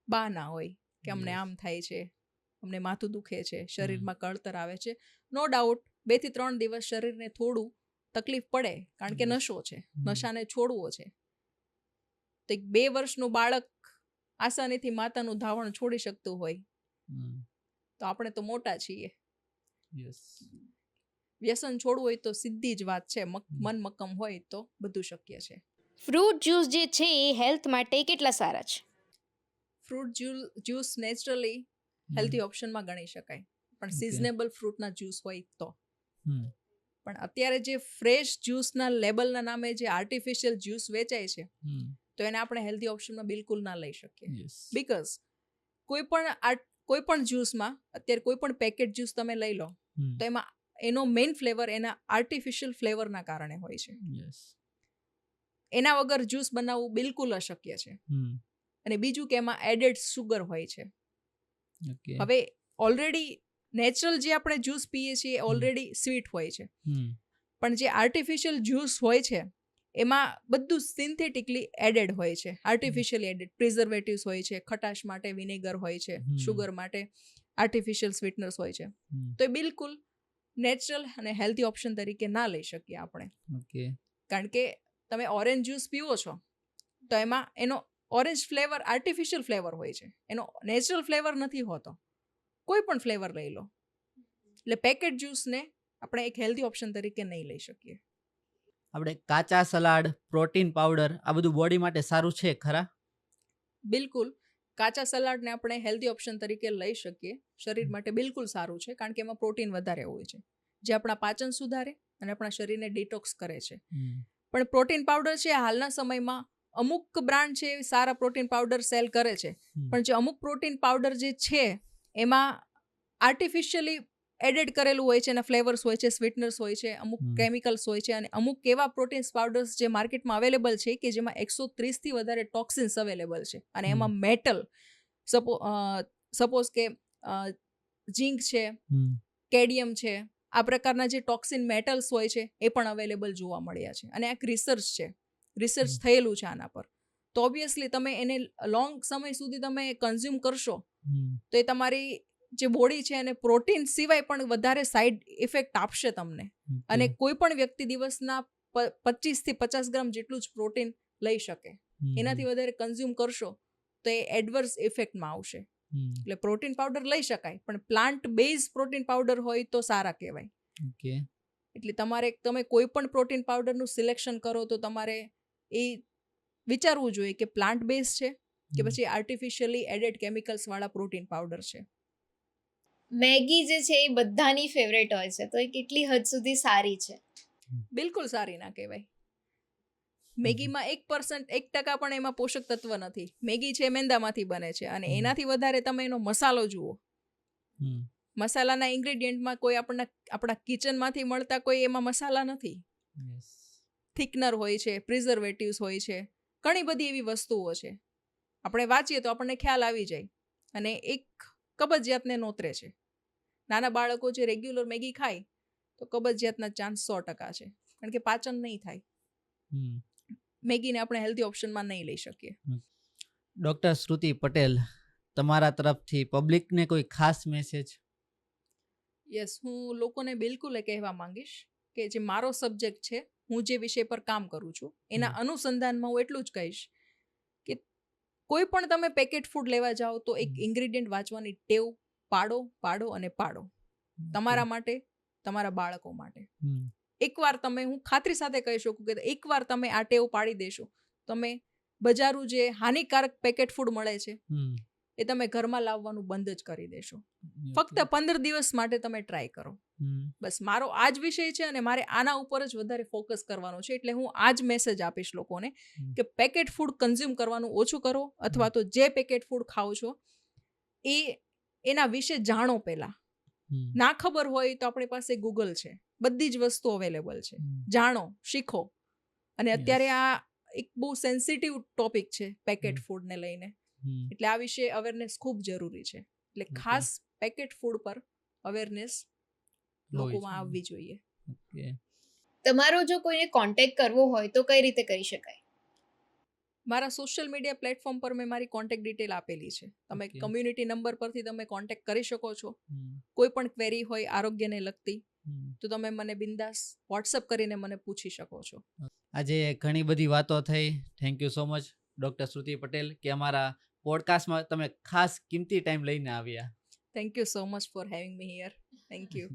બહાના હોય કે અમને આમ થાય છે, અમને માથું દુખે છે, શરીરમાં કળતર આવે છે. નો ડાઉટ 2 થી 3 દિવસ શરીરને થોડું તકલીફ પડે, કારણ કે નશો છે, નશાને છોડવો છે. તો 2 વર્ષનું બાળક આસાનીથી માતાનું ધાવણ છોડી શકતું હોય તો આપણે તો મોટા છીએ. વ્યસન છોડવું હોય તો સીધી જ વાત છે, મન મક્કમ હોય તો બધું શક્ય છે. ફ્રૂટ જ્યુસ જે છે એ હેલ્થ માટે કેટલા સારા છે? ફ્રૂટ જ્યુસ નેચરલી હેલ્ધી ઓપ્શનમાં ગણી શકાય, પણ સિઝનેબલ ફ્રૂટના જ્યુસ હોય તો. પણ અત્યારે જે ફ્રેશ જ્યુસના લેબલના નામે જે આર્ટિફિશિયલ જ્યુસ વેચાય છે તો એને આપણે હેલ્ધી ઓપ્શનમાં બિલકુલ ના લઈ શકીએ. બીકોઝ કોઈ પણ જ્યુસમાં અત્યારે કોઈ પણ પેકેટ જ્યુસ તમે લઈ લો તો એમાં એનો મેઇન ફ્લેવર એના આર્ટિફિશિયલ ફ્લેવરના કારણે હોય છે. એના વગર જ્યુસ બનાવવું બિલકુલ અશક્ય છે. અને બીજું કે એમાં એડેડ સુગર હોય છે. હવે ઓલરેડી નેચરલ જે આપણે જ્યુસ પીએ છીએ ઓલરેડી સ્વીટ હોય છે, પણ જે આર્ટિફિશિયલ જ્યુસ હોય છે એમાં બધું સિન્થેટિકલી એડેડ હોય છે, આર્ટિફિશિયલી એડેડ પ્રિઝર્વેટિવ્સ હોય છે, ખટાશ માટે વિનેગર હોય છે, શુગર માટે આર્ટિફિશિયલ સ્વીટનર્સ હોય છે. તો એ બિલકુલ નેચરલ અને હેલ્ધી ઓપ્શન તરીકે ના લઈ શકીએ આપણે. કારણ કે તમે ઓરેન્જ જ્યુસ પીવો છો તો એમાં એનો ઓરેન્જ ફ્લેવર આર્ટિફિશિયલ ફ્લેવર હોય છે, એનો નેચરલ ફ્લેવર નથી હોતો. કોઈ પણ ફ્લેવર લઈ લો. એટલે પેકેટ જ્યુસને આપણે એક હેલ્ધી ઓપ્શન તરીકે નહીં લઈ શકીએ. આપણે કાચા સલાડ, પ્રોટીન પાવડર આ બધું બોડી માટે સારું છે ખરા? બિલકુલ. કાચા સલાડને આપણે હેલ્ધી ઓપ્શન તરીકે લઈ શકીએ. શરીર માટે બિલકુલ સારું છે, કારણ કે એમાં પ્રોટીન વધારે હોય છે, જે આપણા પાચન સુધારે અને આપણા શરીરને ડિટોક્સ કરે છે. પણ પ્રોટીન પાવડર છે હાલના સમયમાં અમુક બ્રાન્ડ છે સારા પ્રોટીન પાવડર સેલ કરે છે, પણ જે અમુક પ્રોટીન પાવડર જે છે એમાં આર્ટિફિશિયલી એડેડ કરેલું હોય છે, એના ફ્લેવર્સ હોય છે, સ્વીટનર્સ હોય છે, અમુક કેમિકલ્સ હોય છે, અને અમુક એવા પ્રોટીન પાવડર્સ જે માર્કેટમાં અવેલેબલ છે કે જેમાં 130 થી વધારે ટોક્સિન્સ અવેલેબલ છે, અને એમાં મેટલ સપોઝ કે ઝીંક છે, કેડમિયમ છે, આ પ્રકારના જે ટોક્સિન મેટલ્સ હોય છે એ પણ અવેલેબલ જોવા મળ્યા છે. અને આ રિસર્ચ થયેલું છે આના પર. તો ઓબ્વિયસલી તમે એને લોંગ સમય સુધી તમે કન્ઝ્યુમ કરશો તો એ તમારી જે બોડી છે એને પ્રોટીન સિવાય પણ વધારે સાઇડ ઇફેક્ટ આપશે તમને. અને કોઈ પણ વ્યક્તિ દિવસના 25 થી 50 ગ્રામ જેટલું જ પ્રોટીન લઈ શકે. એનાથી વધારે કન્ઝ્યુમ કરશો તો એ એડવર્સ ઇફેક્ટમાં આવશે. એટલે પ્રોટીન પાવડર લઈ શકાય, પણ પ્લાન્ટ બેઝ પ્રોટીન પાવડર હોય તો સારા કહેવાય. એટલે તમે કોઈ પણ પ્રોટીન પાવડરનું સિલેક્શન કરો તો તમારે એ વિચારવું જોઈએ કે પ્લાન્ટ બેઝ છે કે પછી આર્ટિફિશિયલી એડેડ કેમિકલ્સ વાળા પ્રોટીન પાવડર છે. મેગી જે છે એ બધાની ફેવરેટ હોય છે, તો એ કેટલી હદ સુધી સારી છે? બિલકુલ સારી ના કહેવાય. મેગીમાં 1% પણ એમાં પોષક તત્વ નથી. મેગી છે મેંદામાંથી બને છે અને એનાથી વધારે તમે એનો મસાલો જુઓ. મસાલાના ઇન્ગ્રેડિયન્ટમાં કોઈ આપણા કિચનમાંથી મળતા કોઈ એમાં મસાલા નથી. થિકનર હોય છે, પ્રિઝર્વેટિવ્સ હોય છે, ઘણી બધી એવી વસ્તુઓ છે. આપણે વાંચીએ તો આપણને ખ્યાલ આવી જાય. અને એક કબજિયાતને નોતરે છે. નાના બાળકો જે રેગ્યુલર મેગી ખાય તો કબજિયાતના ચાન્સ 100% છે, કારણ કે પાચન નહીં થાય. મેગીને આપણે હેલ્ધી ઓપ્શનમાં નહીં લઈ શકીએ. ડૉક્ટર શ્રુતિ પટેલ, તમારા તરફથી પબ્લિકને કોઈ ખાસ મેસેજ? યસ, હું લોકોને બિલકુલ એ કહેવા માંગીશ કે જે મારો સબ્જેક્ટ છે, હું જે વિષય પર કામ કરું છું એના અનુસંધાનમાં હું એટલું જ કહીશ કે કોઈ પણ તમે પેકેટ ફૂડ લેવા જાઓ તો એક ઇન્ગ્રેડિયન્ટ વાંચવાની ટેવ પાડો અને પાડો. તમારા માટે, તમારા બાળકો માટે. એકવાર હું ખાતરી સાથે કહી શકું કે એકવાર તમે આ ટેવ પાડી દેશો, તમે બજારું જે હાનિકારક પેકેટ ફૂડ મળે છે એ તમે ઘરમાં લાવવાનું બંધ જ કરી દેશો. ફક્ત 15 દિવસ માટે તમે ટ્રાય કરો. બસ મારો આ જ વિષય છે અને મારે આના ઉપર જ વધારે ફોકસ કરવાનો છે. એટલે હું આ જ મેસેજ આપીશ લોકોને કે પેકેટ ફૂડ કન્ઝ્યુમ કરવાનું ઓછું કરો, અથવા તો જે પેકેટ ફૂડ ખાઓ છો એના વિશે જાણો. પહેલા ના ખબર હોય તો આપણી પાસે ગૂગલ છે, બધી જ વસ્તુ અવેલેબલ છે. જાણો, શીખો. અને અત્યારે આ એક બહુ સેન્સિટિવ ટોપિક છે પેકેટ ફૂડને લઈને, એટલે આ વિશે અવેરનેસ ખૂબ જરૂરી છે. એટલે ખાસ પેકેટ ફૂડ પર અવેરનેસ લોકોમાં આવવી જોઈએ. તમારો જો કોઈને કોન્ટેક્ટ કરવો હોય તો કઈ રીતે કરી શકાય? મારા સોશિયલ મીડિયા પ્લેટફોર્મ પર મેં મારી કોન્ટેક્ટ ડિટેલ આપેલી છે. તમે કમ્યુનિટી નંબર પરથી તમે કોન્ટેક્ટ કરી શકો છો. કોઈ પણ ક્વેરી હોય આરોગ્યને લગતી તો તમે મને બિંદાસ વોટ્સઅપ કરીને મને પૂછી શકો છો. આજે ઘણી બધી વાતો થઈ. Thank you so much doctor Shruti Patel કે અમારા પોડકાસ્ટમાં તમે ખાસ કિંમતી ટાઈમ લઈને આવ્યા. Thank you so much for having me here. Thank you.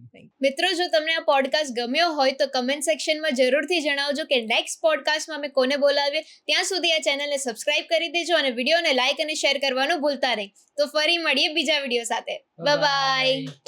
મિત્રો, જો તમને આ પોડકાસ્ટ ગમ્યો હોય તો કમેન્ટ સેક્શનમાં જરૂરથી જણાવજો કે નેક્સ્ટ પોડકાસ્ટમાં અમે કોને બોલાવીએ. ત્યાં સુધી આ ચેનલને સબસ્ક્રાઇબ કરી દેજો અને વિડીયોને લાઇક અને શેર કરવાનું ભૂલતા નહીં. તો ફરી મળીએ બીજા વિડીયો સાથે. Bye bye.